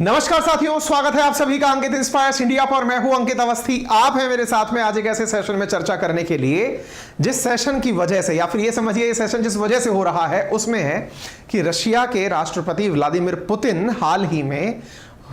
नमस्कार साथियों, स्वागत है आप सभी का अंकित इंस्पायर्स इंडिया पर। मैं हूं अंकित अवस्थी। आप हैं मेरे साथ में आज एक ऐसे सेशन में चर्चा करने के लिए जिस सेशन की वजह से, या फिर ये समझिए ये सेशन जिस वजह से हो रहा है उसमें है कि रशिया के राष्ट्रपति व्लादिमीर पुतिन हाल ही में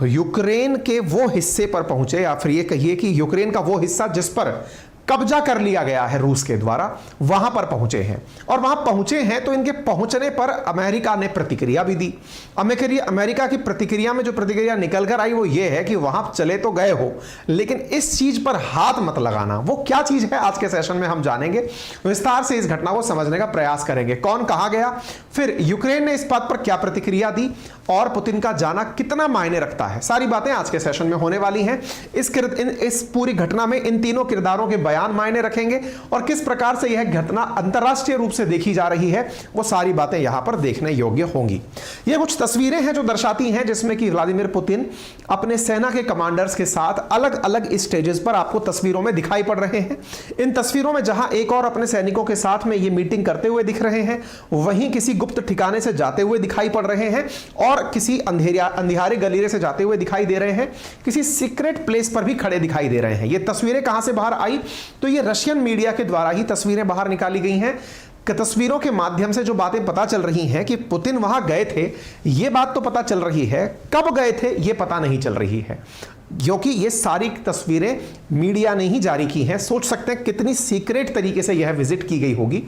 यूक्रेन के वो हिस्से पर पहुंचे, या फिर ये कहिए कि यूक्रेन का वो हिस्सा जिस पर कब्जा कर लिया गया है रूस के द्वारा, वहां पर पहुंचे हैं। और वहां पहुंचे हैं तो इनके पहुंचने पर अमेरिका ने प्रतिक्रिया भी दी। अमेरिका की प्रतिक्रिया में जो प्रतिक्रिया निकल कर आई वो ये है कि वहां चले तो गए हो, लेकिन इस चीज पर हाथ मत लगाना। वो क्या चीज है आज के सेशन में हम जानेंगे, विस्तार से इस घटना को समझने का प्रयास करेंगे। कौन कहां गया, फिर यूक्रेन ने इस बात पर क्या प्रतिक्रिया दी, और पुतिन का जाना कितना मायने रखता है, सारी बातें आज के सेशन में होने वाली हैं। इस पूरी घटना में इन तीनों किरदारों के बयान मायने रखेंगे और किस प्रकार से यह घटना अंतरराष्ट्रीय रूप से देखी जा रही है, वो सारी बातें यहां पर देखने योग्य होंगी। ये कुछ तस्वीरें हैं जो दर्शाती हैं जिसमें कि व्लादिमीर पुतिन अपने सेना के कमांडर्स के साथ अलग अलग स्टेजेस पर आपको तस्वीरों में दिखाई पड़ रहे हैं। इन तस्वीरों में जहां एक और अपने सैनिकों के साथ में ये मीटिंग करते हुए दिख रहे हैं, वहीं किसी गुप्त ठिकाने से जाते हुए दिखाई पड़ रहे हैं और किसी अंधियारे गलिरे से जाते हुए दिखाई दे रहे हैं, किसी सीक्रेट प्लेस पर भी खड़े दिखाई दे रहे हैं। ये तस्वीरें कहां से बाहर आई, तो ये रशियन मीडिया के द्वारा ही तस्वीरें बाहर निकाली गई हैं। तस्वीरों के माध्यम से जो बातें पता चल रही हैं कि पुतिन वहां गए थे, ये बात तो पता चल रही है, कब गए थे ये पता नहीं चल रही है, क्योंकि ये सारी तस्वीरें मीडिया ने ही जारी की हैं। सोच सकते हैं कितनी सीक्रेट तरीके से यह विजिट की गई होगी।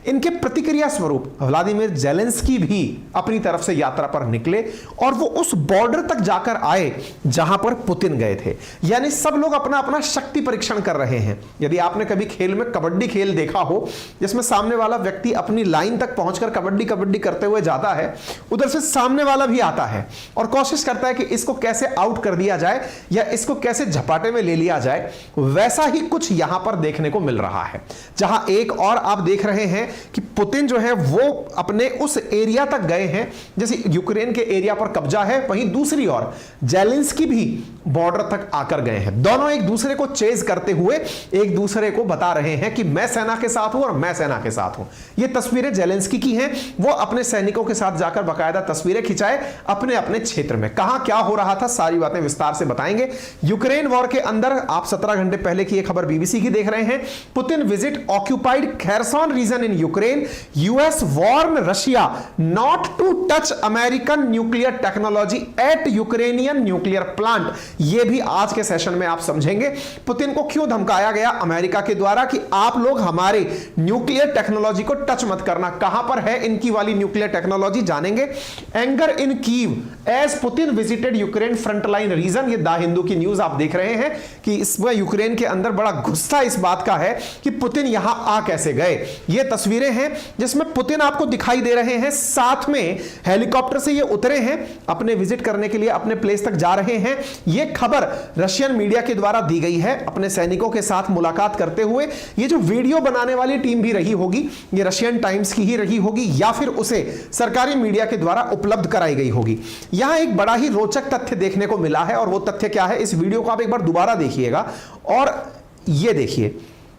इनके प्रतिक्रिया स्वरूप व्लादिमीर जेलेंस्की भी अपनी तरफ से यात्रा पर निकले और वो उस बॉर्डर तक जाकर आए जहां पर पुतिन गए थे। यानी सब लोग अपना अपना शक्ति परीक्षण कर रहे हैं। यदि आपने कभी खेल में कबड्डी खेल देखा हो जिसमें सामने वाला व्यक्ति अपनी लाइन तक पहुंचकर कबड्डी कबड्डी करते हुए जाता है, उधर से सामने वाला भी आता है और कोशिश करता है कि इसको कैसे आउट कर दिया जाए या इसको कैसे झपाटे में ले लिया जाए, वैसा ही कुछ यहां पर देखने को मिल रहा है। जहां एक और आप देख रहे हैं कि पुतिन जो है वो अपने उस एरिया तक गए हैं, जैसे यूक्रेन के एरिया पर कब्जा है, वहीं दूसरी ओर जेलेंस्की भी बॉर्डर तक आकर गए हैं। दोनों एक दूसरे को चेज करते हुए एक दूसरे को बता रहे हैं कि मैं सेना के साथ हूं और मैं सेना के साथ हूं। ये तस्वीरें जेलेंस्की की हैं। वो अपने सैनिकों के साथ जाकर बाकायदा तस्वीरें खिंचाए अपने अपने क्षेत्र में। कहां क्या हो रहा था, सारी बातें विस्तार से बताएंगे। यूक्रेन वॉर के अंदर आप 17 घंटे पहले की एक खबर बीबीसी की देख रहे हैं। Putin visit occupied Kherson region in Ukraine, US warn Russia not to touch American nuclear technology at Ukrainian nuclear plant. यह भी आज के सेशन में आप समझेंगे पुतिन को क्यों धमकाया गया अमेरिका के द्वारा कि आप लोग हमारे न्यूक्लियर टेक्नोलॉजी को टच मत करना। कहां पर है इनकी वाली न्यूक्लियर टेक्नोलॉजी, जानेंगे। Anger in Kyiv as Putin visited Ukraine frontline region. ये द हिंदू की न्यूज आप देख रहे हैं कि इसमें यूक्रेन के अंदर बड़ा गुस्सा इस बात का है कि पुतिन यहां आ कैसे गए। ये तस्वीरें हैं जिसमें पुतिन आपको दिखाई दे रहे हैं, साथ में हेलीकॉप्टर से ये उतरे हैं, अपने विजिट करने के लिए अपने प्लेस तक जा रहे हैं। ये खबर रशियन मीडिया के द्वारा दी गई है अपने सैनिकों के साथ मुलाकात करते हुए। ये जो वीडियो बनाने वाली टीम भी रही होगी, ये रशियन टाइम्स की ही रही होगी या फिर उसे सरकारी मीडिया के द्वारा उपलब्ध कराई गई होगी। यहां एक बड़ा ही रोचक तथ्य देखने को मिला है और वो तथ्य क्या है, इस वीडियो को आप एक बार दोबारा देखिएगा और ये देखिए।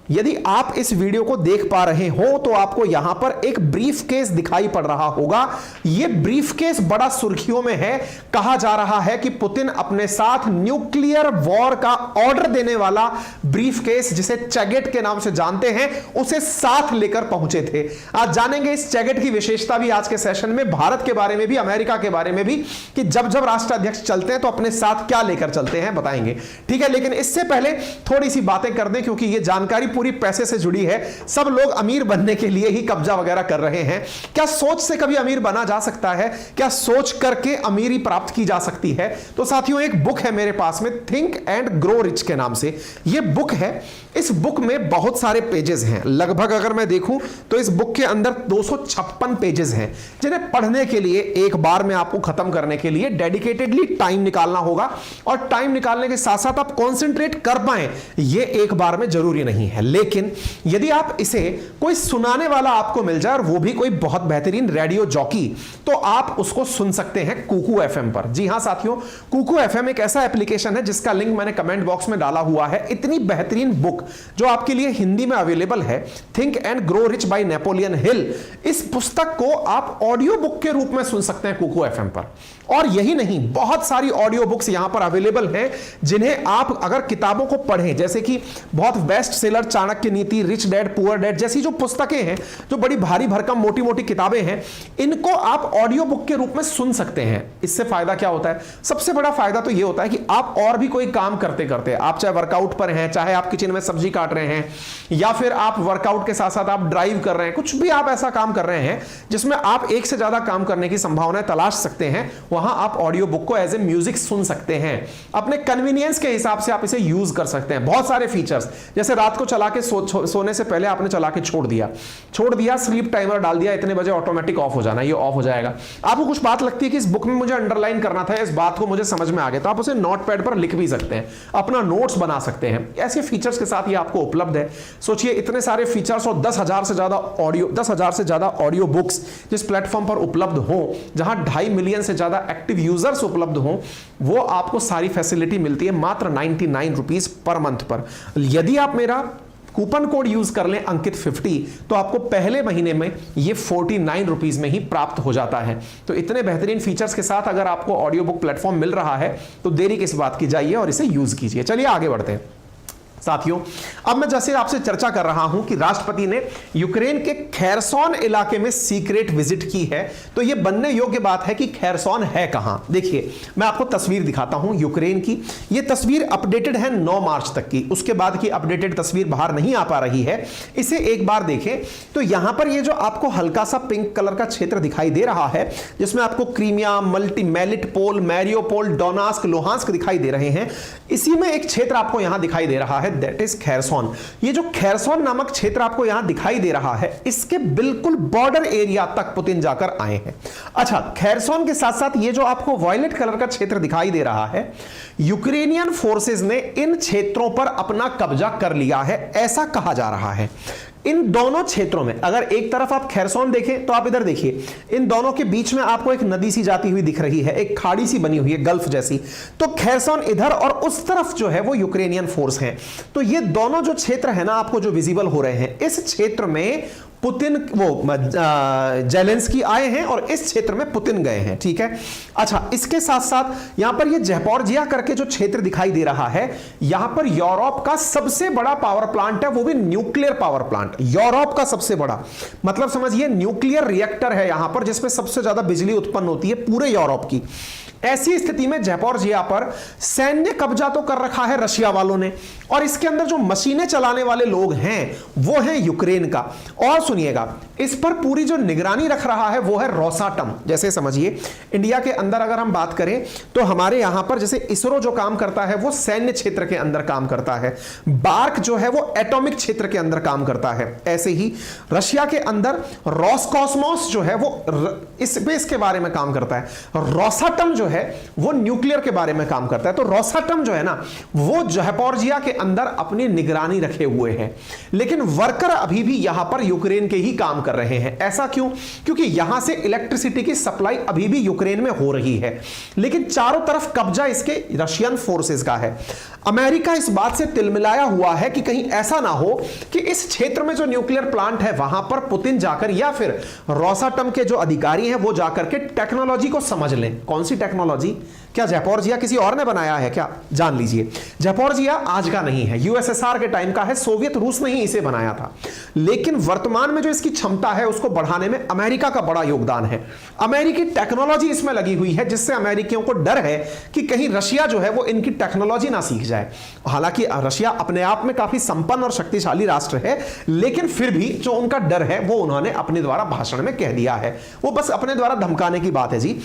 यदि आप इस वीडियो को देख पा रहे हो तो आपको यहां पर एक ब्रीफ केस दिखाई पड़ रहा होगा। यह ब्रीफ केस बड़ा सुर्खियों में है। कहा जा रहा है कि पुतिन अपने साथ न्यूक्लियर वॉर का ऑर्डर देने वाला ब्रीफ केस, जिसे चैगेट के नाम से जानते हैं, उसे साथ लेकर पहुंचे थे। आज जानेंगे इस चैगेट की विशेषता भी आज के सेशन में, भारत के बारे में भी, अमेरिका के बारे में भी, कि जब जब राष्ट्राध्यक्ष चलते हैं तो अपने साथ क्या लेकर चलते हैं, बताएंगे। ठीक है, लेकिन इससे पहले थोड़ी सी बातें कर दें क्योंकि यह जानकारी पूरी पैसे से जुड़ी है। सब लोग अमीर बनने के लिए ही कब्जा वगैरह कर रहे हैं। क्या सोच से कभी अमीर बना जा सकता है? क्या सोच करके अमीरी प्राप्त की जा सकती है? तो साथियों, एक बुक है मेरे पास में, थिंक एंड ग्रो रिच के नाम से। यह बुक है। इस बुक में बहुत सारे पेजेस हैं, लगभग अगर मैं देखूं तो इस बुक के अंदर 256 पेजेस हैं, जिन्हें पढ़ने के लिए एक बार में आपको खत्म करने के लिए डेडिकेटेडली टाइम निकालना होगा, और टाइम निकालने के साथ साथ आप कंसंट्रेट कर पाए ये एक बार में जरूरी नहीं है। लेकिन यदि आप इसे कोई सुनाने वाला आपको मिल जाए और वो भी कोई बहुत बेहतरीन रेडियो जॉकी, तो आप उसको सुन सकते हैं कुकू एफएम पर। जी हां साथियों, कुकू एफएम एक ऐसा एप्लीकेशन है जिसका लिंक मैंने कमेंट बॉक्स में डाला हुआ है। इतनी बेहतरीन बुक जो आपके लिए हिंदी में अवेलेबल है, think and grow rich by Napoleon Hill, इस पुस्तक को आप ऑडियो बुक के रूप में सुन सकते हैं कुकू एफएम पर। और यही नहीं, बहुत सारी ऑडियो बुक्स यहां पर अवेलेबल हैं जिन्हें आप अगर किताबों को पढ़ें, जैसे कि बहुत बेस्ट सेलर चाणक्य नीति, रिच डैड पुअर डैड जैसी जो पुस्तकें हैं, जो बड़ी भारी भरकम मोटी मोटी किताबें हैं, इनको आप ऑडियो बुक के रूप में सुन सकते हैं। इससे फायदा क्या होता है? सबसे बड़ा फायदा तो यह होता है कि आप और भी कोई काम करते करते, आप चाहे वर्कआउट पर हैं, चाहे आप किचन में सब्जी काट रहे हैं, या फिर आप वर्कआउट के साथ साथ आप ड्राइव कर रहे हैं, कुछ भी आप ऐसा काम कर रहे हैं जिसमें आप एक से ज्यादा काम करने की संभावनाएं तलाश सकते हैं, वहां आप ऑडियो बुक को एज ए म्यूजिक सुन सकते हैं। अपने कन्वीनियंस के हिसाब से आप इसे यूज कर सकते हैं। बहुत सारे फीचर्स, जैसे रात को चला के सोने से पहले आपने चला के छोड़ दिया, स्लीप टाइमर डाल दिया, इतने बजे ऑटोमेटिक ऑफ हो जाना, ये ऑफ हो जाएगा। आपको कुछ बात लगती है कि इस बुक में मुझे अंडरलाइन करना था, इस बात को मुझे समझ में आ गया, तो आप उसे नोटपैड पर लिख भी सकते हैं, अपना नोट्स बना सकते हैं। ऐसे फीचर्स के साथ ये आपको उपलब्ध है। सोचिए, इतने सारे फीचर्स और 10,000 से ज्यादा ऑडियो बुक्स जिस प्लेटफॉर्म पर उपलब्ध हो, जहां 2.5 मिलियन से ज्यादा एक्टिव यूजर्स उपलब्ध हो, वो आपको सारी फैसिलिटी मिलती है मात्र 99 रुपीज पर मंथ पर। यदि आप मेरा कूपन कोड यूज कर लें अंकित 50, तो आपको पहले महीने में ये 49 रुपीज में ही प्राप्त हो जाता है। तो इतने बेहतरीन फीचर्स के साथ अगर आपको ऑडियो बुक प्लेटफॉर्म मिल रहा है तो देरी किस बात की, जाइए और इसे यूज कीजिए। चलिए आगे बढ़ते हैं साथियों। अब मैं जैसे आपसे चर्चा कर रहा हूं कि राष्ट्रपति ने यूक्रेन के खैरसोन इलाके में सीक्रेट विजिट की है, तो यह बनने योग्य बात है कि खैरसोन है कहां। देखिए, मैं आपको तस्वीर दिखाता हूं यूक्रेन की। यह तस्वीर अपडेटेड है 9 मार्च तक की, उसके बाद की अपडेटेड तस्वीर बाहर नहीं आ पा रही है। इसे एक बार देखें तो यहां पर यह जो आपको हल्का सा पिंक कलर का क्षेत्र दिखाई दे रहा है, जिसमें आपको क्रीमिया, मेलिटपोल, मैरियोपोल, डोनास्क, लुहांस्क दिखाई दे रहे हैं, इसी में एक क्षेत्र आपको यहां दिखाई दे रहा है, दैट इज खैरसोन। ये जो खैरसोन नामक क्षेत्र आपको यहां दिखाई दे रहा है, इसके बिल्कुल बॉर्डर एरिया तक पुतिन जाकर आए हैं। अच्छा, खैरसोन के साथ साथ ये जो आपको वॉयलेट कलर का क्षेत्र दिखाई दे रहा है, यूक्रेनियन फोर्सेस ने इन क्षेत्रों पर अपना कब्जा कर लिया है, ऐसा कहा जा रहा है। इन दोनों क्षेत्रों में, अगर एक तरफ आप खैरसोन देखें तो आप इधर देखिए, इन दोनों के बीच में आपको एक नदी सी जाती हुई दिख रही है, एक खाड़ी सी बनी हुई है, गल्फ जैसी। तो खैरसोन इधर और उस तरफ जो है वो यूक्रेनियन फोर्स हैं। तो ये दोनों जो क्षेत्र है ना आपको जो विजिबल हो रहे हैं, इस क्षेत्र में पुतिन जेलेंस्की आए हैं और इस क्षेत्र में पुतिन गए हैं। ठीक है। अच्छा, इसके साथ साथ यहां पर ये ज़पोरिज़िया करके जो क्षेत्र दिखाई दे रहा है, यहां पर यूरोप का सबसे बड़ा पावर प्लांट है, वो भी न्यूक्लियर पावर प्लांट, यूरोप का सबसे बड़ा, मतलब समझिए न्यूक्लियर रिएक्टर है यहां पर, जिसमें सबसे ज्यादा बिजली उत्पन्न होती है पूरे यूरोप की। ऐसी स्थिति में ज़पोरिज़िया पर सैन्य कब्जा तो कर रखा है रशिया वालों ने, और इसके अंदर जो मशीनें चलाने वाले लोग हैं वो है यूक्रेन का। और सुनिएगा, इस पर पूरी जो निगरानी रख रहा है वो है रोसाटम। जैसे समझिए, इंडिया के अंदर अगर हम बात करें तो हमारे यहां पर जैसे इसरो जो काम करता है वो सैन्य क्षेत्र के अंदर काम करता है, बार्क जो है वो एटॉमिक क्षेत्र के अंदर काम करता है। ऐसे ही रशिया के अंदर रोसकॉस्मोस जो है वो स्पेस के बारे में काम करता है, रोसाटम जो है वो न्यूक्लियर के बारे में काम करता है। तो रोसाटम जो है ना, वो ज़पोरिज़िया के अंदर अपनी निगरानी रखे हुए हैं, लेकिन वर्कर अभी भी यहां पर यूक्रेन के ही काम कर रहे हैं। ऐसा क्यों? क्योंकि यहां से इलेक्ट्रिसिटी की सप्लाई अभी भी यूक्रेन में हो रही है, लेकिन चारों तरफ कब्जा इसके रशियन फोर्सेस का है। अमेरिका इस बात से तिलमिलाया हुआ है कि कहीं ऐसा ना हो कि इस क्षेत्र में जो न्यूक्लियर प्लांट है वहां पर पुतिन जाकर या फिर रोसाटम के जो अधिकारी हैं वो जाकर के टेक्नोलॉजी को समझ लें। कौन सी टेक्नोलॉजी? क्या ज़पोरिज़िया किसी और ने बनाया है क्या? जान लीजिए, ज़पोरिज़िया आज का नहीं है, यूएसएसआर के टाइम का है, सोवियत रूस ने ही इसे बनाया था। लेकिन वर्तमान में जो इसकी क्षमता है उसको बढ़ाने में अमेरिका का बड़ा योगदान है। अमेरिकी टेक्नोलॉजी इसमें लगी हुई है, जिससे अमेरिकियों को डर है कि कहीं रशिया जो है वो इनकी टेक्नोलॉजी ना सीख जाए। हालांकि रशिया अपने आप में काफी संपन्न और शक्तिशाली राष्ट्र है, लेकिन फिर भी जो उनका डर है वो उन्होंने अपने द्वारा भाषण में कह दिया है। वो बस अपने द्वारा धमकाने की बात है जी।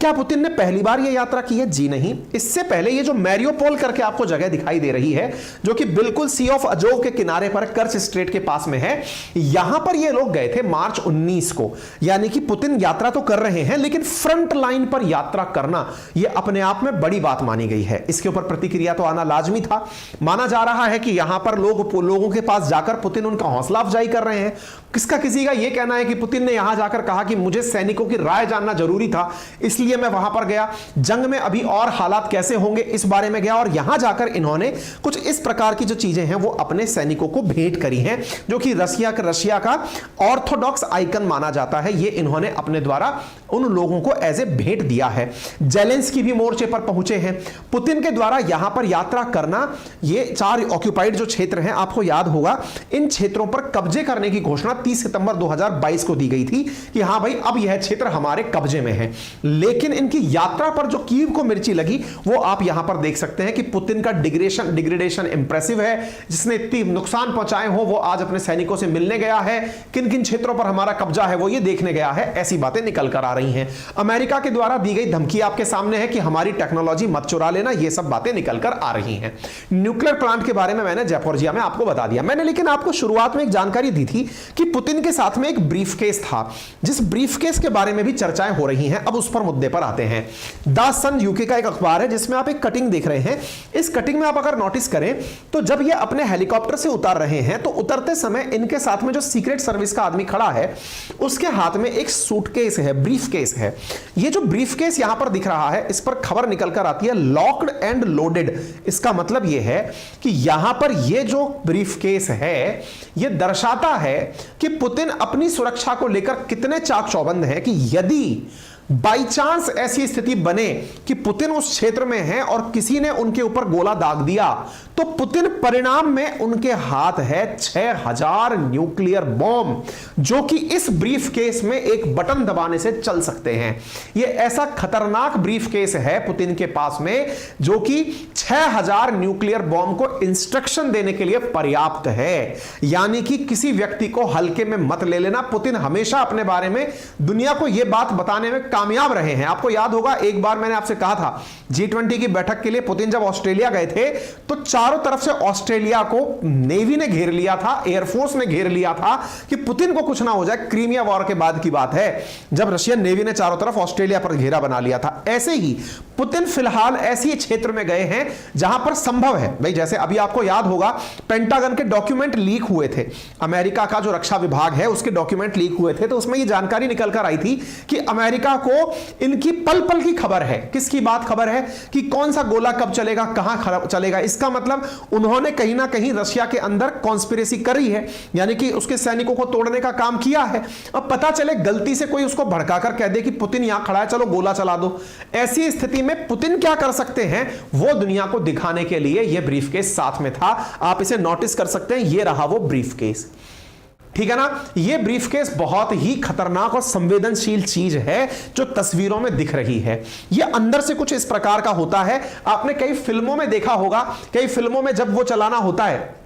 क्या पुतिन ने पहली बार यह यात्रा की है? जी नहीं। इससे पहले ये जो मैरियोपोल करके आपको जगह दिखाई दे रही है, जो कि बिल्कुल सी ऑफ अजोव के किनारे पर कर्च स्ट्रेट के पास में है, यहां पर ये लोग गए थे मार्च 19 को। यानी कि पुतिन यात्रा तो कर रहे हैं, लेकिन फ्रंट लाइन पर यात्रा करना यह अपने आप में बड़ी बात मानी गई है। इसके ऊपर प्रतिक्रिया तो आना लाजमी था। माना जा रहा है कि यहां पर लोगों के पास जाकर पुतिन उनका हौसला अफजाई कर रहे हैं। किसी का यह कहना है कि पुतिन ने यहां जाकर कहा कि मुझे सैनिकों की राय जानना जरूरी था, इसलिए मैं वहां पर गया। जंग में अभी और हालात कैसे होंगे इस बारे में गया, और यहां जाकर इन्होंने कुछ इस प्रकार की जो चीजें हैं वो अपने सैनिकों को भेंट करी हैं, जो कि रशिया का ऑर्थोडॉक्स आइकन माना जाता है। ये इन्होंने अपने द्वारा उन लोगों को एज ए भेंट दिया है। जेलेंस्की भी मोर्चे पर पहुंचे हैं। पुतिन के द्वारा यहां पर यात्रा करना, ये 4 ऑक्यूपाइड जो क्षेत्र हैं, आपको याद होगा, इन क्षेत्रों पर कब्जे करने की घोषणा 30 सितंबर 2022 को दी गई थी कि हां भाई अब यह क्षेत्र हमारे कब्जे में है। लेकिन इनकी यात्रा पर जो कीव को मिर्ची लगी वो आप यहां पर देख सकते हैं कि पुतिन का डिग्रेडेशन इंप्रेसिव है। जिसने इतनी नुकसान पहुंचाए हो वो आज अपने सैनिकों से मिलने गया है। किन किन क्षेत्रों पर हमारा कब्जा है वो ये देखने गया है। ऐसी बातें निकल कर आ रही हैं। अमेरिका के द्वारा दी गई धमकी आपके सामने है कि हमारी टेक्नोलॉजी मत चुरा लेना। ये सब बातें निकल कर आ रही हैं। न्यूक्लियर प्लांट के बारे में मैंने जयपुरजिया में आपको बता दिया। मैंने लेकिन आपको शुरुआत में एक जानकारी दी थी कि पुतिन के साथ में एक ब्रीफकेस था, जिस ब्रीफकेस के बारे में भी चर्चाएं हो रही हैं। अब उस पर मुद्दे पर आते हैं। द सन यूके का एक अखबार है जिसमें आप एक कटिंग देख रहे हैं। इस कटिंग में आप अगर नोटिस करें तो जब ये अपने हेलीकॉप्टर से उतर रहे हैं तो उतरते समय इनके साथ में जो सीक्रेट सर्विस का आदमी खड़ा है उसके हाथ में एक सूटकेस है, ब्रीफकेस है। ये जो ब्रीफकेस यहां पर दिख रहा है, इस पर खबर निकल कर आती है लॉक्ड एंड लोडेड। इसका मतलब यह है कि यहां पर यह जो ब्रीफकेस है यह दर्शाता है कि पुतिन अपनी सुरक्षा को लेकर कितने चाक चौबंद हैं कि यदि बाई चांस ऐसी स्थिति बने कि पुतिन उस क्षेत्र में हैं और किसी ने उनके ऊपर गोला दाग दिया तो पुतिन परिणाम में उनके हाथ है 6000 न्यूक्लियर बॉम्ब, जो कि इस ब्रीफकेस में एक बटन दबाने से चल सकते हैं। यह ऐसा खतरनाक ब्रीफकेस है पुतिन के पास में जो कि 6000 न्यूक्लियर बॉम्ब को इंस्ट्रक्शन देने के लिए पर्याप्त है। यानी कि किसी व्यक्ति को हल्के में मत ले लेना। पुतिन हमेशा अपने बारे में दुनिया को यह बात बताने में कामयाब रहे हैं। आपको याद होगा एक बार मैंने आपसे कहा था G20 की बैठक के लिए पुतिन जब ऑस्ट्रेलिया गए थे तो चारों तरफ से ऑस्ट्रेलिया को नेवी ने घेर लिया था, एयरफोर्स ने घेर लिया था कि पुतिन को कुछ ना हो जाए। क्रीमिया वॉर के बाद की बात है जब रशियन नेवी ने चारों तरफ ऑस्ट्रेलिया पर घेरा बना लिया था। ऐसे ही पुतिन फिलहाल ऐसे क्षेत्र में गए हैं जहां पर संभव है भाई, जैसे अभी आपको याद होगा पेंटागन के डॉक्यूमेंट लीक हुए थे, अमेरिका का जो रक्षा विभाग है उसके डॉक्यूमेंट लीक हुए थे, तो उसमें यह जानकारी निकल कर आई थी कि अमेरिका को इनकी पल पल की खबर है। किसकी बात खबर है कि कौन सा गोला कब चलेगा, कहां चलेगा। इसका मतलब उन्होंने कहीं ना कहीं रशिया के अंदर कॉन्स्पिरेसी करी है, यानी कि उसके सैनिकों को तोड़ने का काम किया है। अब पता चले गलती से कोई उसको भड़काकर कह दे कि पुतिन यहां खड़ा है, चलो गोला चला दो। ऐसी स्थिति में पुतिन क्या कर सकते हैं वो दुनिया को दिखाने के लिए यह ब्रीफकेस साथ में था। आप इसे नोटिस कर सकते हैं, यह रहा वो ब्रीफकेस, ठीक है ना। यह ब्रीफकेस बहुत ही खतरनाक और संवेदनशील चीज है जो तस्वीरों में दिख रही है। यह अंदर से कुछ इस प्रकार का होता है। आपने कई फिल्मों में देखा होगा, कई फिल्मों में जब वो चलाना होता है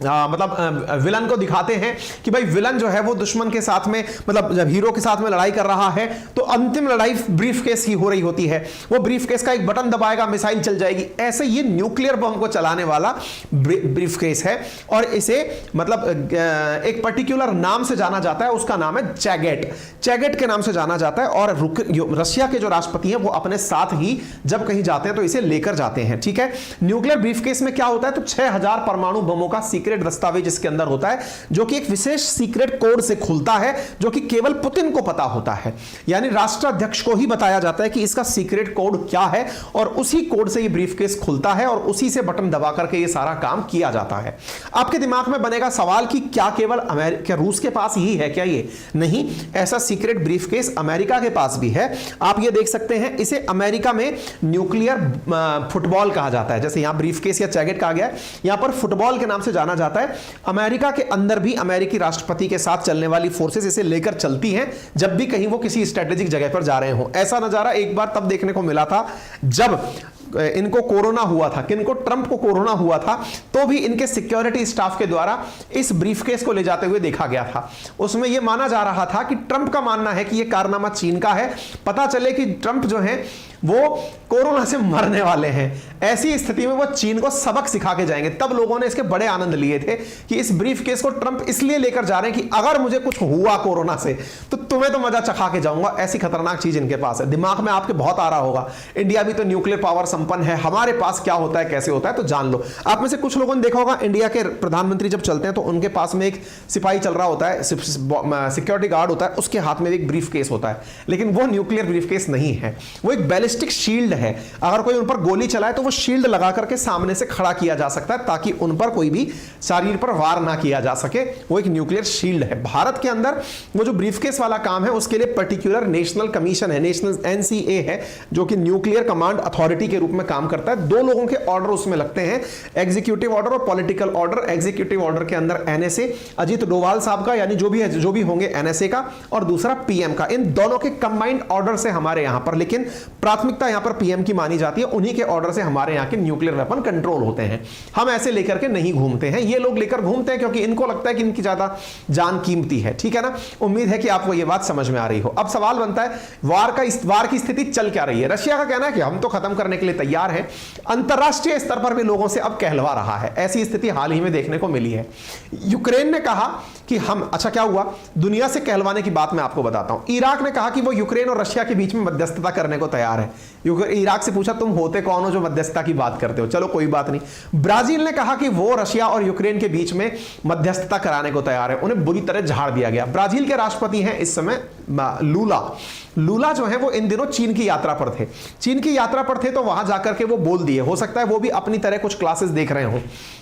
मतलब विलन को दिखाते हैं कि भाई विलन जो है वो दुश्मन के साथ में, मतलब जब हीरो के साथ में लड़ाई कर रहा है तो अंतिम लड़ाई ब्रीफकेस की हो रही होती है। वो ब्रीफकेस का एक बटन दबाएगा, मिसाइल चल जाएगी। ऐसे ये न्यूक्लियर बम को चलाने वाला ब्रीफकेस है और इसे मतलब एक पर्टिकुलर नाम से जाना जाता है। उसका नाम है चैगेट के नाम से जाना जाता है। और रशिया के जो राष्ट्रपति हैं वो अपने साथ ही जब कहीं जाते हैं तो इसे लेकर जाते हैं, ठीक है। न्यूक्लियर ब्रीफकेस में क्या होता है तो 6000 परमाणु बमों का सीक्रेट दस्तावेज इसके अंदर होता है, जो कि एक विशेष सीक्रेट कोड से खुलता है, जो कि केवल पुतिन को पता होता है। यानी राष्ट्राध्यक्ष को ही बताया जाता है कि इसका सीक्रेट कोड क्या है और उसी कोड से ये ब्रीफकेस खुलता है और उसी से बटन दबा करके ये सारा काम किया जाता है। आपके दिमाग में बनेगा सवाल कि क्या केवल क्या रूस के पास ही है क्या? ये नहीं, ऐसा सीक्रेट ब्रीफकेस अमेरिका के पास भी है। आप ये देख सकते हैं, इसे अमेरिका में न्यूक्लियर फुटबॉल कहा जाता है। जैसे यहां ब्रीफकेस या चैगेट कहा गया है, यहां पर फुटबॉल के नाम से जाना जाता है। अमेरिका के अंदर भी अमेरिकी राष्ट्रपति के साथ चलने वाली फोर्सेस इसे लेकर चलती हैं जब भी कहीं वो किसी स्ट्रेटेजिक जगह पर जा रहे हो। ऐसा नजारा एक बार तब देखने को मिला था जब इनको कोरोना हुआ था, किनको, ट्रंप को कोरोना हुआ था, तो भी इनके सिक्योरिटी स्टाफ के द्वारा इस ब्रीफकेस को ले जाते हुए देखा गया था। उसमें यह माना जा रहा था कि ट्रंप का मानना है कि यह कारनामा चीन का है, पता चले कि ट्रंप जो है वो कोरोना से मरने वाले हैं, ऐसी स्थिति में वो चीन को सबक सिखा के जाएंगे। तब लोगों ने इसके बड़े आनंद लिए थे कि इस ब्रीफकेस को ट्रंप इसलिए लेकर जा रहे हैं कि अगर मुझे कुछ हुआ कोरोना से तो तुम्हें तो मजा चखा के जाऊंगा, ऐसी खतरनाक चीज इनके पास है। दिमाग में आपके बहुत आ रहा होगा, इंडिया भी तो न्यूक्लियर पावर संपन्न है, हमारे पास क्या होता है, कैसे होता है, तो जान लो। आप में से कुछ लोगों ने देखा होगा, इंडिया के प्रधानमंत्री जब चलते हैं तो उनके पास में एक सिपाही चल रहा होता है, सिक्योरिटी गार्ड होता है, उसके हाथ में एक ब्रीफकेस होता है, लेकिन वो न्यूक्लियर ब्रीफकेस नहीं है, वो एक बैलिस्टिक शील्ड है। अगर कोई उन पर गोली चलाए तो वो शील्ड लगा करके सामने से खड़ा किया जा सकता है ताकि उन पर कोई भी शरीर पर वार ना किया जा सके, वो एक न्यूक्लियर शील्ड है। भारत के अंदर वो जो ब्रीफकेस वाला काम है उसके लिए पर्टिकुलर नेशनल कमीशन है, नेशनल एनसीए है, जो कि न्यूक्लियर कमांड अथॉरिटी के रूप में काम करता है। दो लोगों के ऑर्डर उसमें लगते हैं, एग्जीक्यूटिव ऑर्डर और पॉलिटिकल ऑर्डर। एग्जीक्यूटिव ऑर्डर के अंदर एनएसए, अजीत डोभाल साहब का, यानी जो भी होंगे एनएसए का, और दूसरा पीएम का। इन दोनों के कंबाइंड ऑर्डर से हमारे यहां पर, लेकिन प्राथमिकता यहां पर पीएम की मानी जाती है, उन्हीं के ऑर्डर से हमारे यहां के न्यूक्लियर वेपन कंट्रोल होते हैं। हम ऐसे लेकर के नहीं घूमते हैं, ये लोग लेकर घूमते हैं क्योंकि इनको लगता है कि इनकी ज्यादा जान कीमती है। ठीक है ना, उम्मीद है कि आपको यह बात समझ में आ रही हो। अब सवाल बनता है, वार की स्थिति चल क्या रही है? रशिया का कहना है कि हम तो खत्म करने के लिए तैयार हैं, अंतरराष्ट्रीय स्तर पर भी लोगों से अब कहलवा रहा है। ऐसी स्थिति हाल ही में देखने को मिली है। यूक्रेन ने कहा कि हम, अच्छा क्या हुआ, दुनिया से कहलवाने की बात मैं आपको बताता हूं। इराक ने कहा कि वो यूक्रेन और रशिया के बीच में मध्यस्थता करने को तैयार है। इराक से पूछा, तुम होते कौन हो जो मध्यस्थता की बात करते हो? चलो कोई बात नहीं। ब्राजील ने कहा कि वो रशिया और यूक्रेन के बीच में मध्यस्थता कराने को तैयार है। उन्हें बुरी तरह झाड़ दिया गया। ब्राजील के राष्ट्रपति हैं इस समय लूला जो है वो इन दिनों चीन की यात्रा पर थे, तो वहां जाकर के वो बोल दिए, हो सकता है वो भी अपनी तरह कुछ क्लासेस देख रहे हो,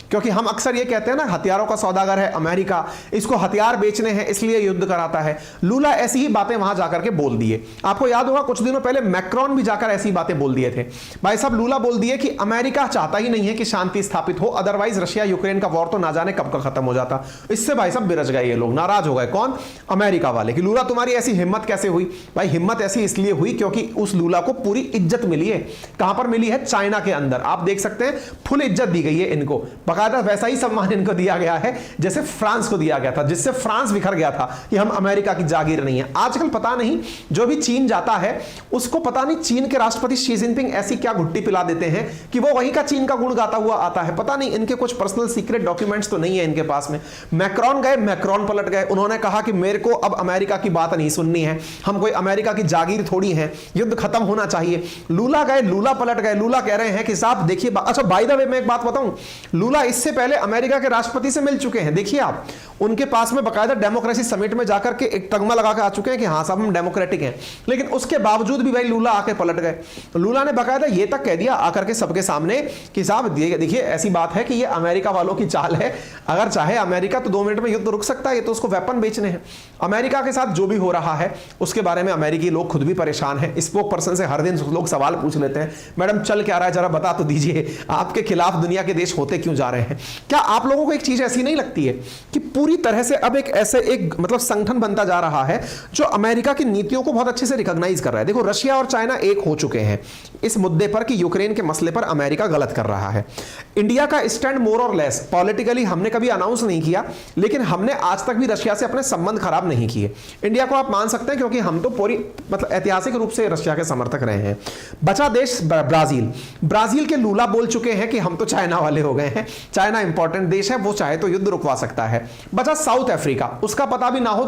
क्योंकि हम अक्सर ये कहते हैं ना, हथियारों का सौदागर है अमेरिका, इसको हथियार बेचने हैं इसलिए युद्ध कराता है। लूला ऐसी ही बातें वहां जाकर के बोल दिए। आपको याद होगा कुछ दिनों पहले मैक्रोन भी जाकर ऐसी बातें बोल दिए थे। भाई साहब, लूला बोल दिए कि अमेरिका चाहता ही नहीं है कि शांति स्थापित हो, अदरवाइज रशिया यूक्रेन का वॉर तो ना जाने कब का खत्म हो जाता। इससे भाई साहब बिरज गए ये लोग, नाराज हो गए। कौन? अमेरिका वाले, कि लूला तुम्हारी ऐसी हिम्मत कैसे हुई? भाई हिम्मत ऐसी इसलिए हुई क्योंकि उस लूला को पूरी इज्जत मिली है। कहां पर मिली है? चाइना के अंदर। आप देख सकते हैं फुल इज्जत दी गई है इनको, बकायदा वैसा ही सम्मान इनको दिया गया है जैसे फ्रांस को दिया गया था, जिससे फ्रांस बिखर गया था कि हम अमेरिका की जागीर नहीं है। आजकल पता नहीं जो भी चीन जाता है उसको पता नहीं चीन के राष्ट्रपति शी जिनपिंग ऐसी क्या घुट्टी पिला देते हैं कि वो वहीं का चीन का गुण गाता हुआ आता है। पता नहीं इनके कुछ पर्सनल सीक्रेट डॉक्यूमेंट्स तो नहीं है इनके पास में। मैक्रोन गए, मैक्रोन पलट गए, उन्होंने कहा कि मेरे को अब अमेरिका की बात नहीं सुननी है, हम कोई अमेरिका की जागीर थोड़ी है, युद्ध खत्म होना चाहिए। लूला गए, लूला पलट गए। लूला कह रहे हैं कि साहब देखिए, अच्छा बाय द वे मैं एक बात बताऊं, लूला इससे पहले अमेरिका के राष्ट्रपति से मिल चुके हैं। देखिए आप, उनके पास में बकायदा डेमोक्रेसी समिट में जाकर के एक तगमा लगा के आ चुके हैं कि हाँ साहब हम डेमोक्रेटिक हैं, लेकिन उसके बावजूद भी भाई लूला आके पलट गए। लूला ने बकायदा ये तक कह दिया आकर के सबके सामने कि साहब देखिए ऐसी बात है कि ये अमेरिका वालों की चाल है, अगर चाहे अमेरिका तो 2 मिनट में युद्ध रुक सकता है, ये तो उसको वेपन बेचने हैं। अमेरिका के साथ जो भी हो रहा है उसके बारे में अमेरिकी लोग खुद भी परेशान हैं। स्पोक पर्सन से हर दिन लोग सवाल पूछ लेते हैं, मैडम चल क्या रहा है, जरा बता तो दीजिए, आपके खिलाफ दुनिया के देश होते क्यों जा रहे हैं? क्या आप लोगों को एक चीज ऐसी नहीं लगती है कि पूरी तरह से अब एक ऐसे एक मतलब संगठन बनता जा रहा है जो अमेरिका की नीतियों को बहुत अच्छे से रिकॉग्नाइज कर रहा है? देखो, रशिया और चाइना एक हो चुके हैं इस मुद्दे पर कि यूक्रेन के मसले पर अमेरिका गलत कर रहा है। इंडिया का स्टैंड मोर और लेस पॉलिटिकली हमने कभी अनाउंस नहीं किया, लेकिन हमने आज तक भी रशिया से अपने संबंध खराब नहीं किए। इंडिया को आप मान सकते हैं क्योंकि हम तो पूरी मतलब ऐतिहासिक रूप से रशिया के समर्थक रहे हैं। बचा देश ब्राजील के लूला बोल चुके हैं कि हम तो चाइना वाले हो गए हैं, चाइना इंपॉर्टेंट देश है, वो चाहे तो युद्ध रुकवा सकता है। बचा साउथ अफ्रीका, उसका पता भी ना हो।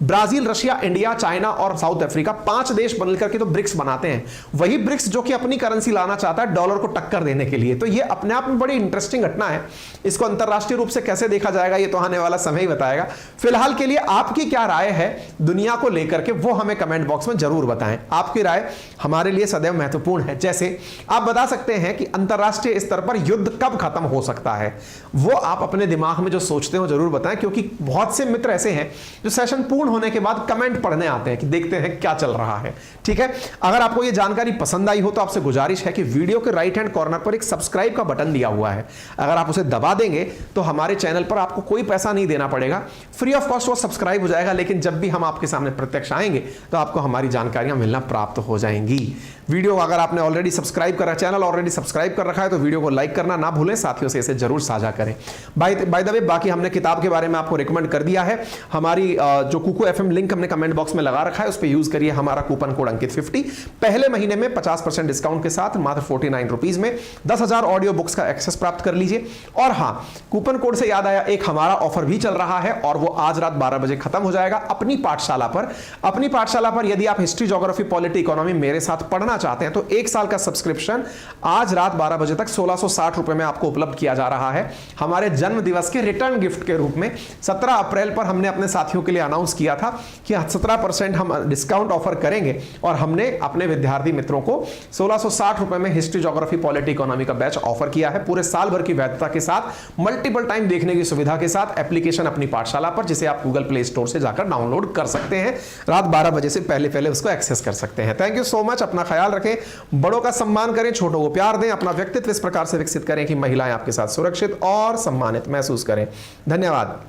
ब्राजील, रशिया, इंडिया, चाइना और साउथ अफ्रीका 5 देश बनकर के तो ब्रिक्स बनाते हैं। वही ब्रिक्स जो कि अपनी करेंसी लाना चाहता है डॉलर को टक्कर देने के लिए। तो ये अपने आप में बड़ी इंटरेस्टिंग घटना है। इसको अंतरराष्ट्रीय रूप से कैसे देखा जाएगा ये तो आने वाला समय ही बताएगा। फिलहाल के लिए आपकी क्या राय है दुनिया को लेकर के, वो हमें कमेंट बॉक्स में जरूर बताएं। आपकी राय हमारे लिए सदैव महत्वपूर्ण है। जैसे आप बता सकते हैं कि अंतरराष्ट्रीय स्तर पर युद्ध कब खत्म हो सकता है, वो आप अपने दिमाग में जो सोचते हो जरूर बताएं। क्योंकि बहुत से मित्र ऐसे हैं जो सेशन पूर्ण होने के बाद कमेंट पढ़ने आते हैं कि देखते हैं क्या चल रहा है। ठीक है, अगर आपको ये जानकारी पसंद आई हो तो आपसे गुजारिश है कि वीडियो के राइट हैंड कॉर्नर पर एक सब्सक्राइब का बटन दिया हुआ है, अगर आप उसे दबा देंगे तो हमारे चैनल पर आपको कोई पैसा नहीं देना पड़ेगा, फ्री ऑफ कॉस्ट वो सब्सक्राइब हो जाएगा। लेकिन जब भी हम आपके सामने प्रत्यक्ष आएंगे तो आपको हमारी जानकारियां मिलना प्राप्त हो जाएंगी। वीडियो अगर आपने ऑलरेडी सब्सक्राइब करा, चैनल ऑलरेडी सब्सक्राइब कर रखा है तो वीडियो को लाइक करना ना भूलें, साथियों से इसे जरूर साझा करें। बाय द वे, बाकी हमने किताब के बारे में आपको रिकमेंड कर दिया है। हमारी जो कुकू एफएम लिंक हमने कमेंट बॉक्स में लगा रखा है, उस पर यूज करिए हमारा कूपन कोड अंकित 50। पहले महीने में 50% डिस्काउंट के साथ मात्र 49 रुपीज में 10,000 ऑडियो बुक्स का एक्सेस प्राप्त कर लीजिए। और हां, कूपन कोड से याद आया, एक हमारा ऑफर भी चल रहा है और वो आज रात 12 बजे खत्म हो जाएगा। अपनी पाठशाला पर यदि आप हिस्ट्री, ज्योग्राफी, पॉलिटी, इकोनॉमी मेरे साथ पढ़ना चाहते हैं तो 1 साल का सब्सक्रिप्शन आज रात 12 बजे तक 1660 रुपए में आपको उपलब्ध किया जा रहा है। हमारे जन्म दिवस के रिटर्न गिफ्ट के रूप में 17 अप्रैल पर हमने अपने साथियों के लिए अनाउंस किया था कि 17% हम डिस्काउंट ऑफर करेंगे और हमने अपने विद्यार्थी मित्रों को 1660 रुपए में हिस्ट्री, ज्योग्राफी, पॉलिटी, इकोनॉमी का बैच ऑफर किया है, पूरे साल भर की वैधता के साथ, मल्टीपल टाइम देखने की सुविधा के साथ। एप्लीकेशन अपनी पाठशाला पर, जिसे आप गूगल प्ले स्टोर से जाकर डाउनलोड कर सकते हैं, रात 12 बजे से पहले उसको एक्सेस कर सकते हैं। Thank you so much. अपना ख्याल रखें, बड़ों का सम्मान करें, छोटों को प्यार दें, अपना व्यक्तित्व इस प्रकार से विकसित करें कि महिलाएं आपके साथ सुरक्षित और सम्मानित महसूस करें। धन्यवाद।